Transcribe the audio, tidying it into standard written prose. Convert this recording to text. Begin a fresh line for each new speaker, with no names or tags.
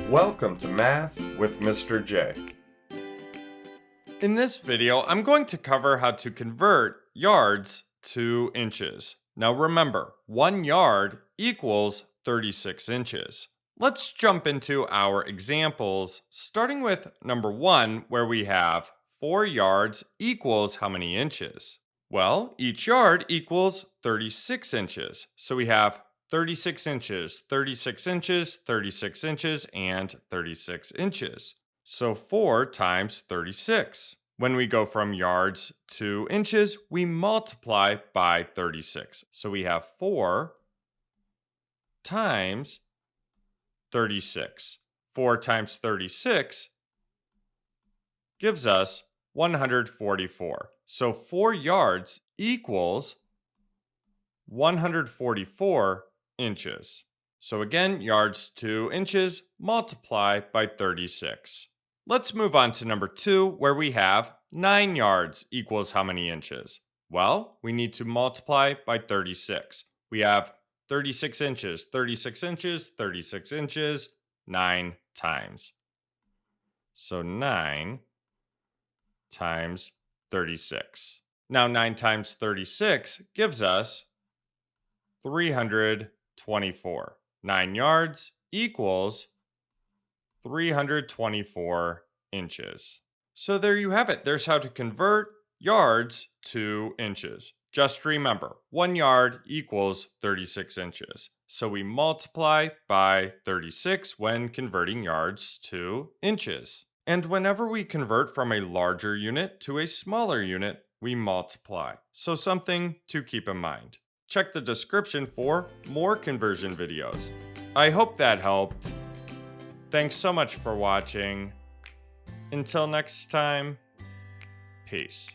Welcome to Math with Mr. J. In this video, I'm going to cover how to convert yards to inches. Now remember, 1 yard equals 36 inches. Let's jump into our examples, starting with number 1, where we have 4 yards equals how many inches? Well, each yard equals 36 inches. So we have 36 inches, 36 inches, 36 inches, and 36 inches. So 4 times 36. When we go from yards to inches, we multiply by 36. So we have 4 times 36. 4 times 36 gives us 144. So 4 yards equals 144 inches. So again, yards to inches, multiply by 36. Let's move on to number 2, where we have 9 yards equals how many inches? Well, we need to multiply by 36. We have 36 inches, 36 inches, 36 inches, 9 times. So 9 times 36. Now 9 times 36 gives us 324. 9 yards equals 324 inches. So there you have it. There's how to convert yards to inches. Just remember, 1 yard equals 36 inches. So we multiply by 36 when converting yards to inches. And whenever we convert from a larger unit to a smaller unit, we multiply. So something to keep in mind. Check the description for more conversion videos. I hope that helped. Thanks so much for watching. Until next time, peace.